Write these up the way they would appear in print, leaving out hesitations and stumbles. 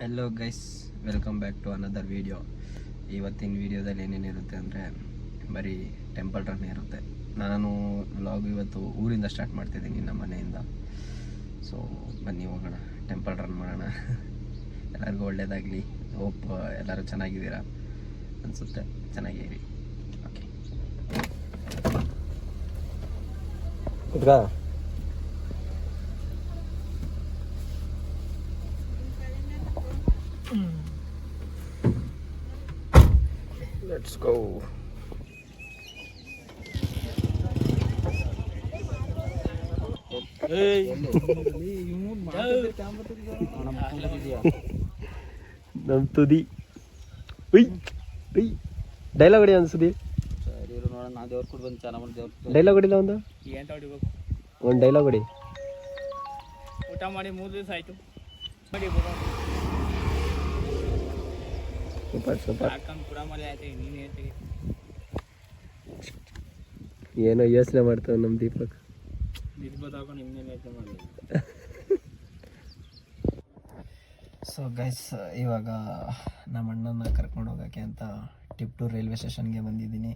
Hello guys, welcome back to another video. ಇವತ್ತಿನ ವೀಡಿಯೋದಲ್ಲಿ ಏನೇನಿರುತ್ತೆ ಅಂದರೆ ಬರೀ ಟೆಂಪಲ್ ರನ್ ಇರುತ್ತೆ. ನಾನು ವ್ಲಾಗ್ ಇವತ್ತು ಊರಿಂದ ಸ್ಟಾರ್ಟ್ ಮಾಡ್ತಿದ್ದೀನಿ, ನಮ್ಮ ಮನೆಯಿಂದ. ಸೊ ಬನ್ನಿ ಹೋಗೋಣ, ಟೆಂಪಲ್ ರನ್ ಮಾಡೋಣ. ಎಲ್ಲರಿಗೂ ಒಳ್ಳೆಯದಾಗಲಿ. ಹೋಪ್ ಎಲ್ಲರೂ ಚೆನ್ನಾಗಿದ್ದೀರಾ ಅನಿಸುತ್ತೆ. ಚೆನ್ನಾಗಿರಿ. Okay, let's go. ನಮ್ ತುದಿ ಡೈಲಾಗ್ ಹೊಡಿ ಅನ್ಸುದಿ. ಡೈಲಾಗ್ ಹೊಡಿಲ್ಲ ಒಂದು ಡೈಲಾಗ್ ಹೊಡಿ. ಊಟ ಮಾಡಿ 3 ದಿವಸ ಆಯ್ತು. ಸೂಪರ್. ಏನೋ ಯೋಚನೆ ಮಾಡ್ತಾವ ನಮ್ಮ ದೀಪಕ್. ಸೊ ಗೈಸ್, ಇವಾಗ ನಮ್ಮ ಅಣ್ಣನ ಕರ್ಕೊಂಡು ಹೋಗೋಕ್ಕೆ ಅಂತ ಟಿಪ್ಟೂರ್ ರೈಲ್ವೆ ಸ್ಟೇಷನ್ಗೆ ಬಂದಿದ್ದೀನಿ.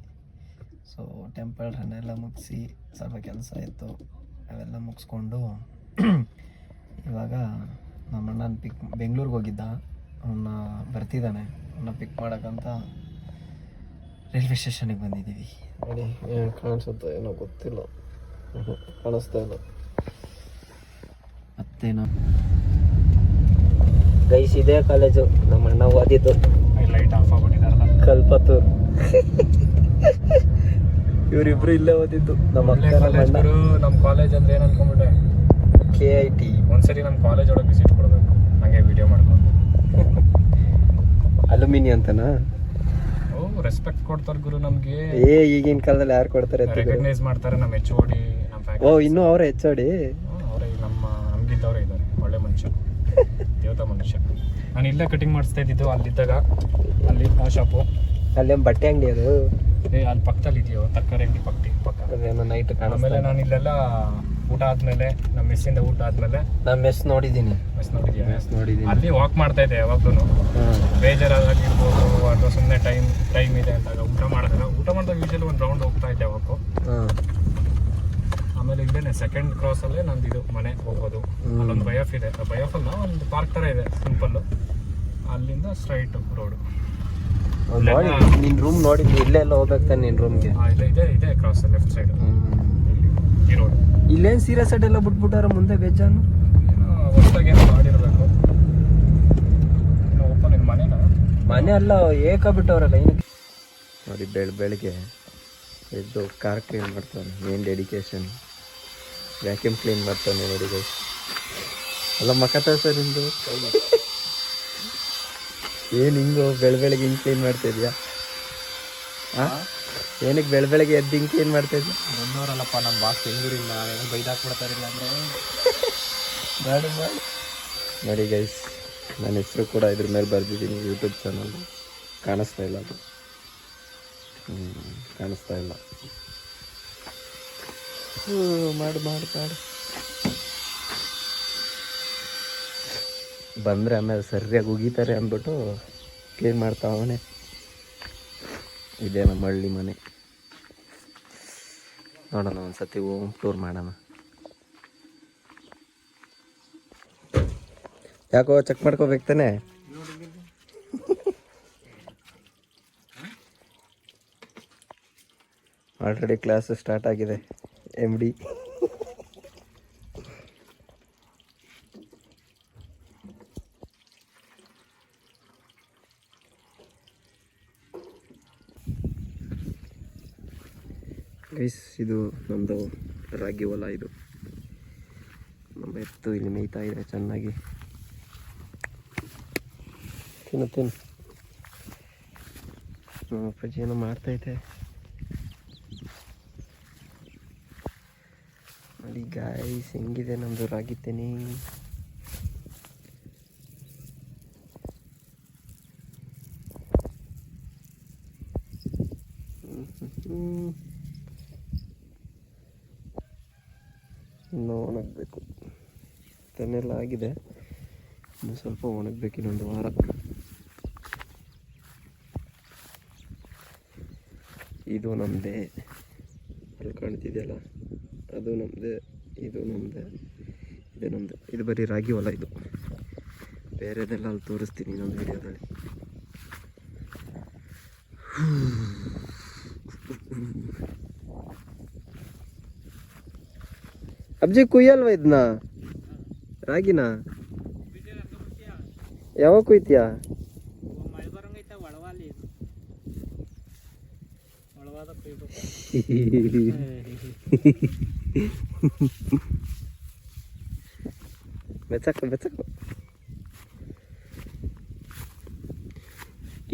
ಸೊ ಟೆಂಪಲ್ ರನ್ ಎಲ್ಲ ಮುಗಿಸಿ ಸ್ವಲ್ಪ ಕೆಲಸ ಇತ್ತು, ಅವೆಲ್ಲ ಮುಗಿಸ್ಕೊಂಡು ಇವಾಗ ನಮ್ಮ ಅಣ್ಣನ ಬೆಂಗಳೂರಿಗೆ ಹೋಗಿದ್ದ, ಅವನ್ನ ಬರ್ತಿದ್ದಾನೆ. ಅವನ್ನ ಪಿಕ್ ಮಾಡೋಕ್ಕಂತ ರೈಲ್ವೆ ಸ್ಟೇಷನಿಗೆ ಬಂದಿದ್ದೀವಿ. ನೋಡಿ, ಏನು ಕಾಣಿಸುತ್ತೆ ಏನೋ ಗೊತ್ತಿಲ್ಲ, ಕಾಣಿಸ್ತಾ ಇಲ್ಲ. ಮತ್ತೇನೋ ಗೈಸ್, ಇದೇ ಕಾಲೇಜು ನಮ್ಮ ಅಣ್ಣ ಓದಿದ್ದು. ಲೈಟ್ ಆಫ್ ಆಗ್ಬಿಟ್ಟಿದಾರಲ್ಲ, ಕಲ್ಪತ್ತೂರು. ಇವರಿಬ್ರು ಇಲ್ಲೇ ಓದಿದ್ದು. ನಮ್ಮ ನಮ್ಮ ಕಾಲೇಜ್ ಅಂದ್ರೆ ಏನು ಅನ್ಕೊಂಡ್ಬಿಟ್ಟೆ, KIT. ಒಂದ್ಸರಿ ನಮ್ಮ ಕಾಲೇಜ್ ಒಳಗೆ ವಿಸಿಟ್ ಕೊಡಬೇಕು, ಹಂಗೆ ವಿಡಿಯೋ ಮಾಡ್ಕೊಂಡು. ಅಲ್ಯೂಮಿನಿ ಅಂತನಾ? ರೆಸ್ಪೆಕ್ಟ್ ಕೊಡ್ತಾರೆ ಗುರು ನಮ್ಗೆ. ಈಗಿನ ಕಾಲದಲ್ಲಿ ಯಾರು ಕೊಡ್ತಾರೆ? ರೆಕಗ್ನೈಸ್ ಮಾಡ್ತಾರೆ ನಮ್ಮ HOD, ನಮ್ಮ ಫ್ಯಾಕಲ್ಟಿ. ಇನ್ನೂ ಅವರೇ HOD? ಅವರೇ ನಮ್ಮ ನಮ್ಗಿದ್ದವರೇ ಇದ್ದಾರೆ. ಒಳ್ಳೆ ಮನುಷ್ಯ, ದೇವತಾ ಮನುಷ್ಯ. ನಾನು ಇಲ್ಲೇ ಕಟಿಂಗ್ ಮಾಡಿಸ್ತಾ ಇದ್ದಿದ್ದು ಅಲ್ಲಿದ್ದಾಗ. ಅಲ್ಲಿ ಆ ಶಾಪು ಅಲ್ಲೇ ಬಟ್ಟೆ ಅಂಗಡಿ ಅದು. ಅಲ್ಲಿ ಪಕ್ಕದಲ್ಲಿ ಇದೆಯೋ ತರಕಾರಿ ಅಂಗಡಿ ಪಕ್ಕ. ನೈಟ್ ಆಮೇಲೆ ನಾನು ಇಲ್ಲೆಲ್ಲ ಊಟ ಆದ್ಮೇಲೆ, ನಮ್ಮ ಮೆಸ್ಸಿಂದ ಊಟ ಆದ್ಮೇಲೆ, ನಾನು ಮೆಸ್ ನೋಡಿದ್ದೀನಿ. ನೋಡಿದ್ದೀನಿ. ಅಲ್ಲಿ ವಾಕ್ ಮಾಡ್ತಾ ಇದ್ದೆ ಯಾವಾಗ್ಲೂ. ಬೇಜಾರಾಗಿರ್ಬೋದು ಅಥವಾ ಸುಮ್ಮನೆ ಟೈಮ್ ಇದೆ ಅಂದಾಗ ಊಟ ಮಾಡಿದಾಗ ಯೂಶಲಿ ಒಂದು ರೌಂಡ್ ಹೋಗ್ತಾ ಇದ್ದೆ ಯಾವಾಗೂ. ಆಮೇಲೆ ಇಲ್ಲೇನೆ ಸೆಕೆಂಡ್ ಕ್ರಾಸ್ ಅಲ್ಲೇ ನಂದು ಇದು ಮನೆ ಹೋಗೋದು. ಅಲ್ಲೊಂದು ಬಯಫ್ ಇದೆ, ಬಯಫ್ ಅಲ್ಲ, ಒಂದು ಪಾರ್ಕ್ ತರ ಇದೆ ಸಿಂಪಲ್. ಅಲ್ಲಿಂದ ಸ್ಟ್ರೈಟ್ ರೋಡ್. ನಿನ್ ರೂಮ್ ನೋಡಿದ್ವಿ, ಇಲ್ಲೇ ಎಲ್ಲ ಹೋಗ್ಬೇಕು ತಾನೆ ನಿನ್ ರೂಮ್ಗೆ? ಇದೆ ಕ್ರಾಸ್ ಲೆಫ್ಟ್ ಸೈಡ್ ಈ ರೋಡ್. ಇಲ್ಲೇನು ಸೀರಿಯಸ್ ಸೈಡ್ ಎಲ್ಲ ಬಿಟ್ಬಿಟ್ಟಾರ ಮುಂದೆ ಬೇಜಾನು. ಹೊಸದಾಗಿ ಏನೋ ಮಾಡಿರ್ಬೇಕು. ಓಪನ್ ಇದು ಮನೆ ಅಲ್ಲ, ಏಕ ಬಿಟ್ಟವ್ರಲ್ಲ ಏನಕ್ಕೆ ನೋಡಿ. ಬೆಳಿಗ್ಗೆ ಎದ್ದು ಕಾರ್ ಕ್ಲೀನ್ ಮಾಡ್ತಾನೆ. ಏನು ಡೆಡಿಕೇಶನ್. ವ್ಯಾಕ್ಯೂಮ್ ಕ್ಲೀನ್ ಮಾಡ್ತಾನೆ ನೋಡಿ ಗೈಸ್. ಅಲ್ಲ ಮಕತ ಸರ್ ಇಂದು ಏನು ಹಿಂಗು ಬೆಳಗ್ಗೆ ಹಿಂಗೆ ಕ್ಲೀನ್ ಮಾಡ್ತಾ ಇದೆಯಾ? ಏನಕ್ಕೆ ಬೆಳಗ್ಗೆ ಎದ್ದು ಹಿಂಗೆ ಕ್ಲೀನ್ ಮಾಡ್ತಾ ಇದ್ಯಾ? ಬಂದವರಲ್ಲಪ್ಪ ನಮ್ಮ ಬಾಸ್ ಬೆಂಗಳೂರಿಂದ, ಏನೋ ಬೈದಾಕ್ಬಿಡ್ತಾರಿಲ್ಲ ಅಂದರೆ ಬೇಡ ನೋಡಿ ಗೈಸ್, ನನ್ನ ಹೆಸರು ಕೂಡ ಇದ್ರ ಮೇಲೆ ಬರೆದಿದ್ದೀನಿ. ಯೂಟ್ಯೂಬ್ ಚಾನಲ್ ಕಾಣಿಸ್ತಾ ಇಲ್ಲ ಅದು. ಕಾಣಿಸ್ತಾ ಇಲ್ಲ. ಮಾಡು ಬಂದರೆ ಆಮೇಲೆ ಸರಿಯಾಗಿ ಉಗಿತಾರೆ ಅಂದ್ಬಿಟ್ಟು ಕ್ಲೀನ್ ಮಾಡ್ತಾವನೆ. ಇದೇ ನಮ್ಮ ಹಳ್ಳಿ ಮನೆ. ನೋಡೋಣ ಒಂದ್ಸತಿ ಹೋಮ್ ಟೂರ್ ಮಾಡೋಣ. ಯಾಕೋ ಚೆಕ್ ಮಾಡ್ಕೋಬೇಕು ತಾನೆ? ಆಲ್ರೆಡಿ ಕ್ಲಾಸ್ ಸ್ಟಾರ್ಟ್ ಆಗಿದೆ. MD ಗೈಸ್, ಇದು ನಮ್ಮದು ರಾಗಿ ಹೊಲ. ಇದು ನಮ್ಮ ಎತ್ತು ಇಲ್ಲಿ ಮೇಯ್ತಾ ಇದೆ ಚೆನ್ನಾಗಿ. ತಿನ್ನು. ನಮ್ಮ ಅಪ್ಪಾಜಿ ಏನೋ ಮಾಡ್ತೈತೆ ನೋಡಿ ಗಾಯ್ಸ್, ಹೆಂಗಿದೆ ನಮ್ಮದು ರಾಗಿ ತೆನೆ. ಇನ್ನೂ ಒಣಗಬೇಕು. ತೆನೆಲ್ಲ ಆಗಿದೆ, ಇನ್ನು ಸ್ವಲ್ಪ ಒಣಗಬೇಕು, ಇನ್ನೊಂದು ವಾರ. ಇದು ನಮ್ಮದೇ, ಅಲ್ಲಿ ಕಾಣ್ತಿದೆಯಲ್ಲ ಅದು ನಮ್ಮದೇ, ಇದು ನಮ್ಮದೇ, ಇದು ನಮ್ಮದೇ. ಇದು ಬರೀ ರಾಗಿ ಹೊಲ. ಇದು ಬೇರೆದೆಲ್ಲ ಅಲ್ಲಿ ತೋರಿಸ್ತೀನಿ ಇನ್ನೊಂದು ವಿಡಿಯೋದಲ್ಲಿ. ಅಬ್ಜಿ ಕುಯ್ಯಲ್ವ ಇದನ್ನ, ರಾಗಿನ? ಯಾವಾಗ ಕುಯ್ತೀಯ? ಬೆಚ್ಚಕು ಬೆಚ್ಚಕು.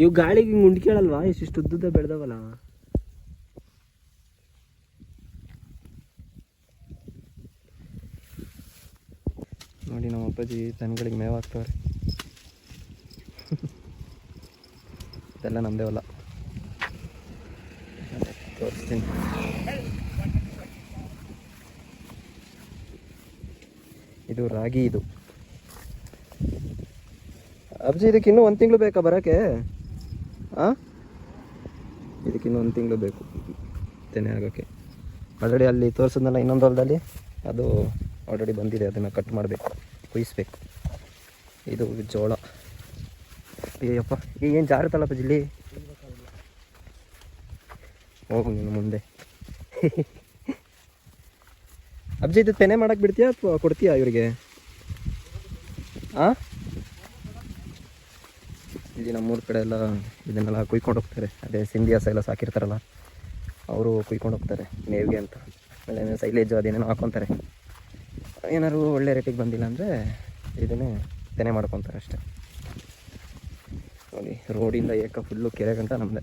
ಇವು ಗಾಳಿಗೆ ಮುಂಡ್ಕೇಳಲ್ವಾ? ಇಷ್ಟಿಷ್ಟು ಉದ್ದುದ್ದ ಬೆಳೆದವಲ್ಲ. ನೋಡಿ ನಮ್ಮ ಅಪ್ಪಾಜಿ ದನಗಳಿಗೆ ಮೇವು ಹಾಕ್ತವ್ರೆ. ಇದೆಲ್ಲ ನಮ್ಮದೇ ಹೊಲ, ತೋರಿಸ್ತೀನಿ. ಇದು ರಾಗಿ. ಇದು ಅಪ್ಪಾಜಿ ಇದಕ್ಕೆ ಇನ್ನೂ 1 ತಿಂಗಳು ಬೇಕಾ ಬರೋಕ್ಕೆ? ಇದಕ್ಕಿನ್ನೂ 1 ತಿಂಗಳು ಬೇಕು ತೆನೆ ಆಗೋಕ್ಕೆ. ಆಲ್ರೆಡಿ ಅಲ್ಲಿ ತೋರಿಸಿದ್ನಲ್ಲ ಇನ್ನೊಂದು ಹೊಲದಲ್ಲಿ, ಅದು ಆಲ್ರೆಡಿ ಬಂದಿದೆ. ಅದನ್ನು ಕಟ್ ಮಾಡಬೇಕು, ಕುಯ್ಸ್ಬೇಕು. ಇದು ಜೋಳ. ಅಯ್ಯಪ್ಪ, ಏನು ಜಾರುತ್ತಲ್ಲಪ್ಪ ಜಿಲ್ಲಿ. ಹೋಗು ನೀನು ಮುಂದೆ. ಅಬ್ಜಿ ಇದು ತೆನೆ ಮಾಡಕ್ಕೆ ಬಿಡ್ತೀಯಾ ಅಥವಾ ಕೊಡ್ತೀಯಾ ಇವರಿಗೆ? ಇಲ್ಲಿ ನಮ್ಮೂರ ಕಡೆ ಎಲ್ಲ ಇದನ್ನೆಲ್ಲ ಕುಯ್ಕೊಂಡು ಹೋಗ್ತಾರೆ. ಅದೇ ಸಿಂಧಿ ಹಸ ಎಲ್ಲ ಸಾಕಿರ್ತಾರಲ್ಲ, ಅವರು ಕುಯ್ಕೊಂಡು ಹೋಗ್ತಾರೆ ಮೇವಿಗೆ ಅಂತ. ಆಮೇಲೆ ಸೈಲೇಜು ಅದೇನೇನೋ ಹಾಕ್ಕೊತಾರೆ. ಏನಾದ್ರು ಒಳ್ಳೆ ರೇಟಿಗೆ ಬಂದಿಲ್ಲ ಅಂದರೆ ಇದನ್ನೇ ತೆನೆ ಮಾಡ್ಕೊತಾರೆ ಅಷ್ಟೇ. ನೋಡಿ, ರೋಡಿಂದ ಫುಲ್ಲು ಕೆರೆ ಗಂಟ ನಮ್ಮದೇ.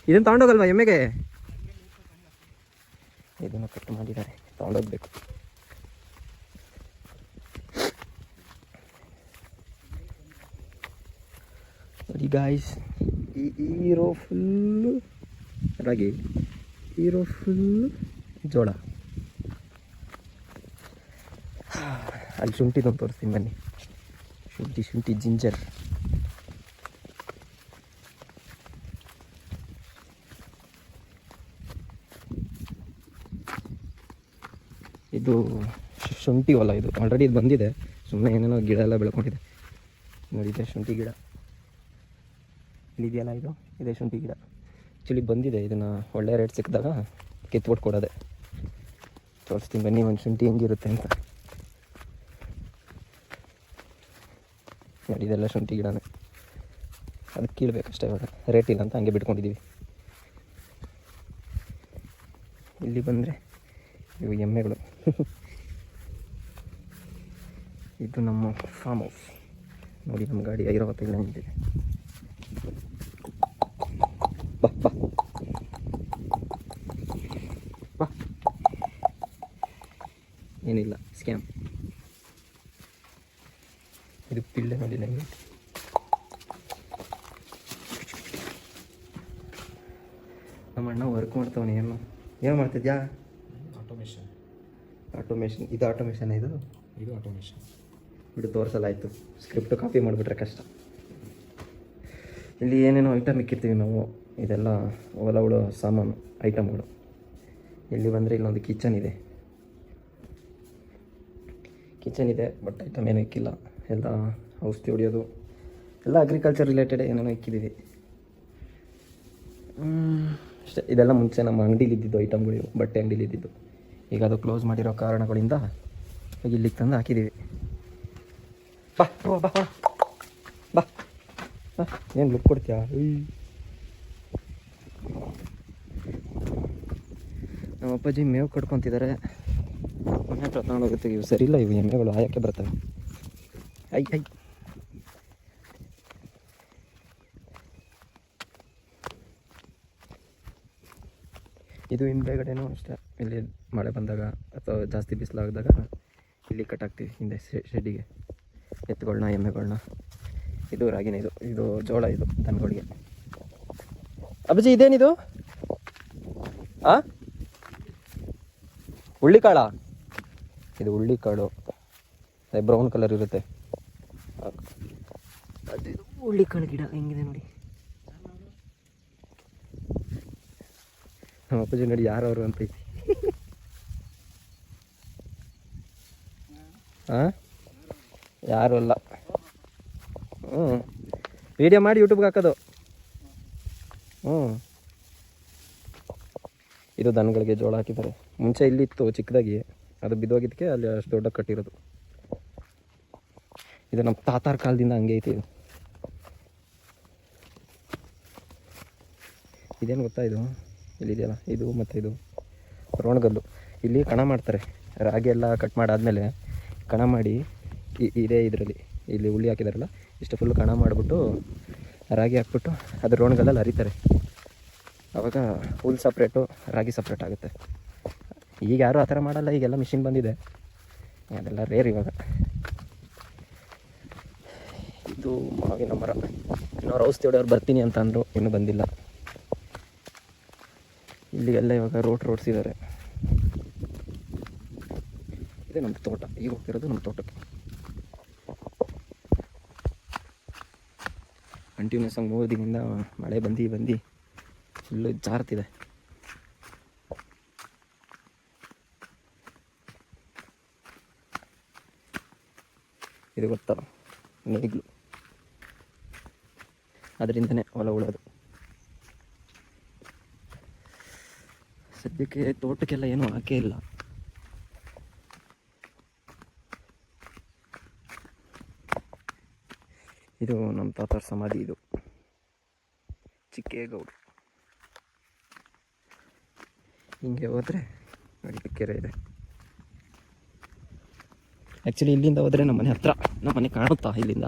ಇದನ್ನು ತಗೊಂಡೋಗಲ್ವಾ ಎಮ್ಮೆಗೆ? ಇದನ್ನು ಕಟ್ ಮಾಡಿದ್ದಾರೆ, ತಗೊಂಡೋಗ್ಬೇಕು. ನೋಡಿ ಗಾಯ್ಸ್, ಈ ರೋ ಫುಲ್ಲು ರಾಗಿ, ಈ ರೋ ಫುಲ್ಲು ಜೋಳ. ಅಲ್ಲಿ ಶುಂಠಿದೊಂದು ತೋರಿಸ್ತೀನಿ ಬನ್ನಿ. ಶುಂಠಿ ಜಿಂಜರ್. ಇದು ಶುಂಠಿ ಹೊಲ. ಇದು ಆಲ್ರೆಡಿ ಇದು ಬಂದಿದೆ, ಸುಮ್ಮನೆ ಏನೇನೋ ಗಿಡ ಎಲ್ಲ ಬೆಳ್ಕೊಂಡಿದೆ. ನೋಡಿ, ಇದೆ ಶುಂಠಿ ಗಿಡ. ಇಲ್ಲಿದೆಯಲ್ಲ, ಇದೆ ಶುಂಠಿ ಗಿಡ. ಆ್ಯಕ್ಚುಲಿ ಬಂದಿದೆ. ಇದನ್ನು ಒಳ್ಳೆ ರೇಟ್ ಸಿಕ್ಕಿದಾಗ ಕಿತ್ಬಿಟ್ಟು ಕೊಡೋದೆ. ತೋರಿಸ್ತೀನಿ ಬನ್ನಿ ಒಂದು ಶುಂಠಿ ಹೆಂಗಿರುತ್ತೆ ಅಂತ. ನೋಡಿ, ಇದೆಲ್ಲ ಶುಂಠಿ ಗಿಡನೇ. ಅದಕ್ಕೆ ಕೀಳ್ಬೇಕಷ್ಟೇ. ಇವಾಗ ರೇಟ್ ಇಲ್ಲ ಅಂತ ಹಂಗೆ ಬಿಟ್ಕೊಂಡಿದ್ದೀವಿ. ಇಲ್ಲಿ ಬಂದರೆ ಇವು ಎಮ್ಮೆಗಳು. ಇದು ನಮ್ಮ ಫಾರ್ಮ್ ಹೌಸ್. ನೋಡಿ, ನಮ್ಮ ಗಾಡಿ ಐರಾವತ್ತೈದು ನಿಂತಿದೆ. ಬಾ ಬಾ ಬಾ. ಏನಿಲ್ಲ, ಸ್ಕ್ಯಾಮ್. ಇದು ಪಿಲ್ಲೆ ನೋಡಿ ನಂಗೆ. ನಮ್ಮ ಅಣ್ಣ ವರ್ಕ್ ಮಾಡ್ತಾವನೆ. ಏನು ಮಾಡ್ತಿದ್ಯಾ? ಆಟೋಮೇಷನ್. ಇದು ಆಟೋಮೇಷನ್. ಇದು ಆಟೋಮೇಷನ್. ಬಿಡು, ತೋರಿಸಲ್ಲ. ಆಯಿತು, ಸ್ಕ್ರಿಪ್ಟು ಕಾಪಿ ಮಾಡಿಬಿಟ್ರೆ ಕಷ್ಟ. ಇಲ್ಲಿ ಏನೇನೋ ಐಟಮ್ ಇಕ್ಕಿರ್ತೀವಿ ನಾವು. ಇದೆಲ್ಲ ಹೊಲ ಉಳೋ ಸಾಮಾನು ಐಟಮ್ಗಳು. ಇಲ್ಲಿ ಬಂದರೆ ಇಲ್ಲೊಂದು ಕಿಚನ್ ಇದೆ. ಬಟ್ ಐಟಮ್ ಏನೂ ಇಕ್ಕಿಲ್ಲ. ಎಲ್ಲ ಔಷಧಿ ಹೊಡಿಯೋದು, ಎಲ್ಲ ಅಗ್ರಿಕಲ್ಚರ್ ರಿಲೇಟೆಡ್ ಏನೇನೋ ಇಕ್ಕಿದ್ದೀವಿ ಅಷ್ಟೇ. ಇದೆಲ್ಲ ಮುಂಚೆ ನಮ್ಮ ಅಂಗಡೀಲಿ ಇದ್ದಿದ್ದು ಐಟಮ್ಗಳು, ಬಟ್ಟೆ ಅಂಗಡೀಲಿ ಇದ್ದಿದ್ದು. ಈಗ ಅದು ಕ್ಲೋಸ್ ಮಾಡಿರೋ ಕಾರಣಗಳಿಂದ ಇಲ್ಲಿಗೆ ತಂದು ಹಾಕಿದ್ದೀವಿ. ಬಾ ಬಾ ಬಾ ಬಾ. ಏನು ಲುಕ್ ಕೊಡ್ತೀಯಾ? ನಮ್ಮ ಅಪ್ಪಾಜಿ ಮೇವು ಕಟ್ಕೊತಿದ್ದಾರೆ. ಮನೆ ಹತ್ರ ತಗೊಂಡೋಗುತ್ತೆ. ಇವು ಸರಿ ಇಲ್ಲ, ಇವು ಎಮ್ಮೆಗಳು ಆಯಕ್ಕೆ ಬರ್ತವೆ. ಐ ಇದು ಹಿಂದೆಗಡೆನೂ ಅಷ್ಟೇ. ಇಲ್ಲಿ ಮಳೆ ಬಂದಾಗ ಅಥವಾ ಜಾಸ್ತಿ ಬಿಸಿಲಾಗಿದಾಗ ಇಲ್ಲಿ ಕಟ್ಟಾಕ್ತೀವಿ ಹಿಂದೆ ಶೆಡ್ಡಿಗೆ ಎತ್ತುಗಳನ್ನ, ಎಮ್ಮೆಗಳನ್ನ. ಇದು ರಾಗಿನ. ಇದು ಜೋಳ. ಇದು ದನಗಳಿಗೆ. ಅಬ್ಬಜಿ ಇದೇನಿದು? ಹುಳ್ಳಿಕಾಳ. ಇದು ಹುಳ್ಳಿಕಾಳು ಬ್ರೌನ್ ಕಲರ್ ಇರುತ್ತೆ. ಅದು ಇದು ಹುಳ್ಳಿಕಾಳು ಗಿಡ ಹೆಂಗಿದೆ ನೋಡಿ. ನಮ್ಮ ಅಪ್ಪಾಜಿ ನೋಡಿ ಯಾರವರು ಅಂತೈತಿ. ಹಾಂ ಯಾರು ಅಲ್ಲ. ವಿಡಿಯೋ ಮಾಡಿ ಯೂಟ್ಯೂಬ್ಗೆ ಹಾಕೋದು. ಇದು ದನಗಳಿಗೆ ಜೋಳ ಹಾಕಿದ್ದಾರೆ. ಮುಂಚೆ ಇಲ್ಲಿತ್ತು ಚಿಕ್ಕದಾಗಿ, ಅದು ಬಿದ್ದೋಗಿದ್ದಕ್ಕೆ ಅಲ್ಲಿ ಅಷ್ಟು ದೊಡ್ಡ ಕಟ್ಟಿರೋದು. ಇದು ನಮ್ಮ ತಾತಾರ ಕಾಲದಿಂದ ಹಂಗೆ ಐತಿ. ಇದೇನು ಗೊತ್ತಾ, ಇದು ಇಲ್ಲಿದೆಯಲ್ಲ, ಇದು ಮತ್ತು ಇದು ರೋಣಗಲ್ಲು. ಇಲ್ಲಿ ಕಣ ಮಾಡ್ತಾರೆ. ರಾಗಿ ಎಲ್ಲ ಕಟ್ ಮಾಡಾದ್ಮೇಲೆ ಕಣ ಮಾಡಿ ಇದೇ ಇದರಲ್ಲಿ ಇಲ್ಲಿ ಹುಳಿ ಹಾಕಿದಾರಲ್ಲ, ಇಷ್ಟು ಫುಲ್ ಕಣ ಮಾಡಿಬಿಟ್ಟು ರಾಗಿ ಹಾಕ್ಬಿಟ್ಟು ಅದು ರೋಣಗಲ್ಲಲ್ಲಿ ಹರಿತಾರೆ. ಆವಾಗ ಹುಲ್ ಸಪ್ರೇಟು ರಾಗಿ ಸಪ್ರೇಟ್ ಆಗುತ್ತೆ. ಈಗ ಯಾರೂ ಆ ಥರ ಮಾಡಲ್ಲ, ಈಗೆಲ್ಲ ಮಿಷಿನ್ ಬಂದಿದೆ, ಅದೆಲ್ಲ ರೇರ್ ಇವಾಗ. ಇದು ಮಾವಿನ ಮರ. ಇನ್ನೊರು ಔಷಧಿ ಹೊಡೆಯವ್ರು ಬರ್ತೀನಿ ಅಂತ ಅಂದರು, ಇನ್ನೂ ಬಂದಿಲ್ಲ. ಇಲ್ಲಿಗೆಲ್ಲ ಇವಾಗ ರೋಡ್ಸಿದ್ದಾರೆ. ಇದೇ ನಮ್ಮ ತೋಟ, ಈಗ ಹೋಗ್ತಿರೋದು ನಮ್ಮ ತೋಟಕ್ಕೆ. ಕಂಟಿನ್ಯೂಸ್ ಆಗಿ 3 ದಿನದಿಂದ ಮಳೆ ಬಂದು ಫುಲ್ಲು ಜಾರ್ತಿದೆ. ಇದು ಗೊತ್ತಾ, ನೇಗ್ಲು, ಅದರಿಂದನೇ ಹೊಲ ಉಳೋದು. ಸದ್ಯಕ್ಕೆ ತೋಟಕ್ಕೆಲ್ಲ ಏನೂ ಹಾಕೇ ಇಲ್ಲ. ಇದು ನಮ್ಮ ತಾತರ ಸಮಾಧಿ. ಇದು ಚಿಕ್ಕೇಗೌಡರು. ಹಿಂಗೆ ಹೋದರೆ ನೋಡಿ ಕೆರೆ ಇದೆ. ಆ್ಯಕ್ಚುಲಿ ಇಲ್ಲಿಂದ ಹೋದರೆ ನಮ್ಮ ಮನೆ ಹತ್ರ, ನಮ್ಮ ಮನೆ ಕಾಣುತ್ತಾ ಇಲ್ಲಿಂದ.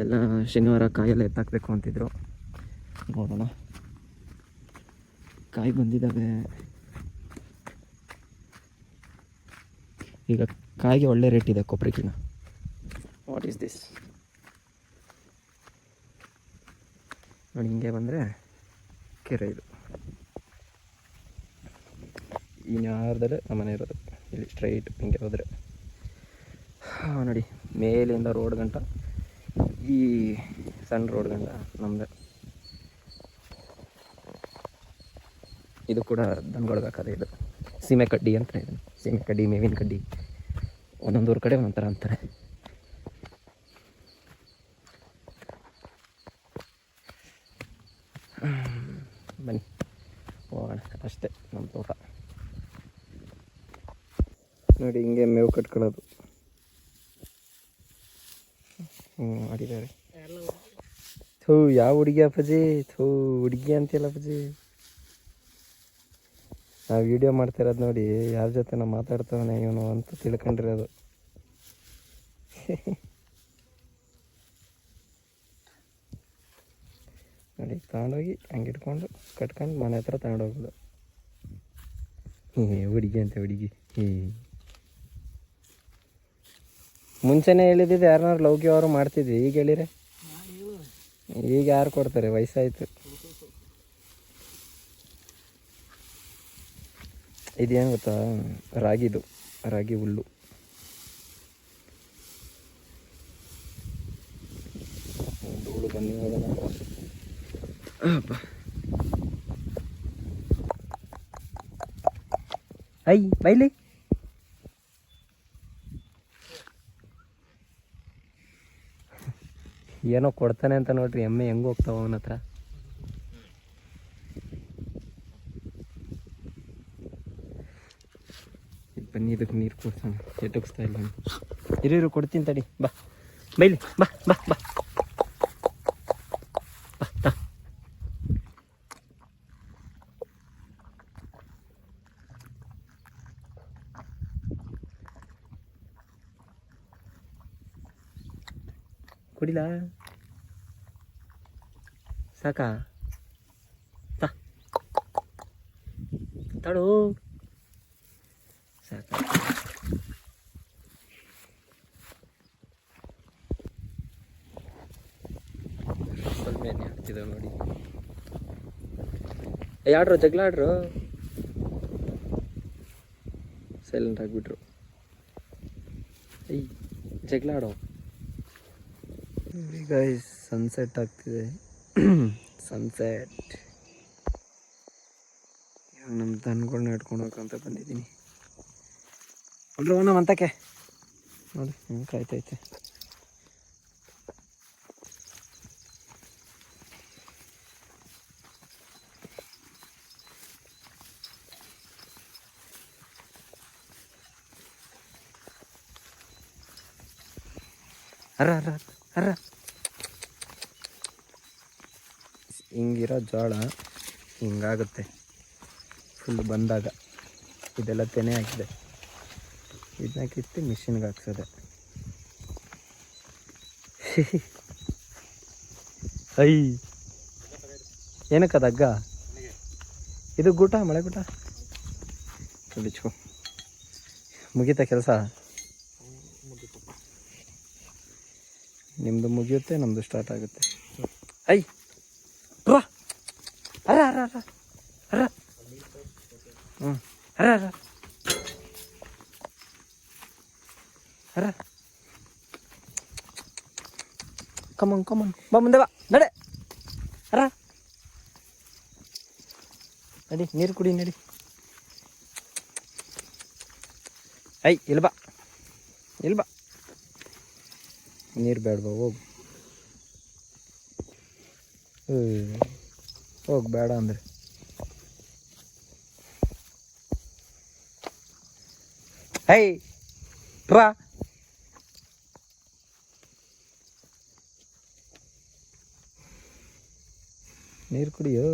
ಎಲ್ಲ ಶನಿವಾರ ಕಾಯೆಲ್ಲ ಎತ್ತಾಕಬೇಕು ಅಂತಿದ್ರು, ನೋಡೋಣ. ಕಾಯಿ ಬಂದಿದ್ದಾವೆ. ಈಗ ಕಾಯಿಗೆ ಒಳ್ಳೆ ರೇಟ್ ಇದೆ ಕೊಬ್ಬರಿಗಿನ. ವಾಟ್ ಈಸ್ ದಿಸ್ ನೋಡಿ. ಹಿಂಗೆ ಬಂದರೆ ಕೆರೆ. ಇದು ಇನ್ಯಾರ್ದಲ್ಲೇ ನಮ್ಮ ಮನೆ ಇರೋದು. ಇಲ್ಲಿ ಸ್ಟ್ರೈಟ್ ಹಿಂಗೆ ಹೋದರೆ ನೋಡಿ, ಮೇಲಿಂದ ರೋಡ್ ಗಂಟ, ಈ ಸಣ್ಣ ರೋಡ್ ಗಂಟ ನಮ್ಮದೇ. ಇದು ಕೂಡ ದನಗಳಿಗೆ ಹಾಕೋದೆ. ಇದು ಸೀಮೆ ಕಡ್ಡಿ ಅಂತಾರೆ. ಇದನ್ನು ಸೀಮೆ ಕಡ್ಡಿ, ಮೇವಿನ ಕಡ್ಡಿ, ಒಂದೊಂದೂರು ಕಡೆ ಒಂದೊಂದು ಥರ ಅಂತಾರೆ. ಬನ್ನಿ ಹೋಗೋಣ. ಅಷ್ಟೇ ನಮ್ಮ ತೋಟ ನೋಡಿ. ಹಿಂಗೆ ಮೇವು ಕಟ್ಕೊಳ್ಳೋದು. ಆಡಿದ್ದಾರೆ. ಥೂ, ಯಾವ ಹುಡುಗಿ ಅಪ್ಪಾಜಿ? ಥೂ, ಹುಡುಗಿ ಅಂತಿಲ್ಲ ಅಪ್ಪಾಜಿ. ನಾವು ವಿಡಿಯೋ ಮಾಡ್ತಿರೋದು ನೋಡಿ, ಯಾರ ಜೊತೆ ನಾವು ಮಾತಾಡ್ತಾವನೆ ಇವನು ಅಂತ ತಿಳ್ಕೊಂಡಿರೋದು. ನೋಡಿ, ತಗೊಂಡೋಗಿ ಹಂಗೆ ಇಟ್ಕೊಂಡು ಕಟ್ಕೊಂಡು ಮನೆ ಹತ್ರ ತಗೊಂಡೋಗೋದು. ಹುಡುಗಿ ಅಂತ ಹುಡುಗಿ. ಮುಂಚೆನೇ ಹೇಳಿದ್ದಿದ್ದು ಯಾರನ್ನಾರು ಲೌಕಿ ಅವರು ಮಾಡ್ತಿದ್ವಿ. ಈಗ ಹೇಳಿರೆ ಈಗ ಯಾರು ಕೊಡ್ತಾರೆ? ವಯಸ್ಸಾಯ್ತು. ಇದೇನು ಗೊತ್ತಾ, ರಾಗಿದು, ರಾಗಿ ಹುಲ್ಲು. ಧೂಳು ಬನ್ನಿ ಹೋಗೋಣ. ಐ ಬೈಲಿ. ಏನೋ ಕೊಡ್ತಾನೆ ಅಂತ ನೋಡ್ರಿ, ಎಮ್ಮೆ ಹೆಂಗೆ ಹೋಗ್ತಾವ ಅವನ ಹತ್ರ. ಬನ್ನಿ, ಇದಕ್ಕೆ ನೀರು ಕೊಡ್ತಾನೆ. ಎಟಕ್ಸ್ತಾ ಇಲ್ಲ. ಇರು ಕೊಡ್ತೀನಿ ತಡಿ. ಬಾ ಬೈಲಿ, ಬಾ ಬಾ ಬಾ ಬಾ. ಕುಡಿಲ ಸಾಕಾ? ತಡು ಸಾಕ. ಸ್ವಲ್ಪ ಎಣ್ಣೆ ಹಾಕ್ತಿದ್ದಾವೆ ನೋಡಿ. ಆಡ್ರು ಜಗಳ ಆಡ್ರು. ಸೈಲೆಂಟ್ ಆಗಿಬಿಟ್ರು. ಐ ಜಗಳ ಆಡೋ. ಈಗ ಸನ್ಸೆಟ್ ಆಗ್ತಿದೆ. ಸನ್ಸೆಟ್. ಇವಾಗ ನಮ್ಮ ದನಗಳನ್ನ ಇಟ್ಕೊಂಡು ಹೋಗಂತ ಬಂದಿದ್ದೀನಿ. ಒಳ್ಳೆ ನಮ್ಮ ಅಂತಕ್ಕೆ ನೋಡಿ ಹಿಂಗೆ ಕಾಯ್ತೈತೆ. ಅರ ಅರ ಅರ ಹಿಂಗಿರೋ ಜೋಳ ಹಿಂಗಾಗುತ್ತೆ ಫುಲ್ ಬಂದಾಗ. ಇದೆಲ್ಲ ತೆನೆ ಹಾಕಿದೆ, ಇದನ್ನ ಕಿತ್ತು ಮಿಷಿನ್ಗೆ ಹಾಕ್ಸೋದೆ. ಐ ಏನಕ್ಕದ ಹಗ್ಗ? ಇದು ಗೂಟ, ಮಳೆ ಗೂಟ ಬಿಚ್ಕೊ. ಮುಗೀತಾ ಕೆಲಸ? ನಿಮ್ಮದು ಮುಗಿಯುತ್ತೆ, ನಮ್ಮದು ಸ್ಟಾರ್ಟ್ ಆಗುತ್ತೆ. ಐ ರಾ ಅರ ಅರ ಅರ ಅರ ಹ್ಞೂ ಅರ ಅರ ಅರ ಕಮನ್ ಕಮನ್ ಬಾ ಮುಂದೆ ಬಾ ನಡೆ. ಅರ ನಡಿ, ನೀರು ಕುಡಿ ನಡಿ. ಐ ಇಲ್ಬಾ ಇಲ್ಬಾ, ನೀರು ಬೇಡವಾ? ಹೋಗು ಹೋಗಿ, ಬೇಡ ಅಂದರೆ. ಹೈ ರಾ ನೀರು ಕುಡಿಯೋ.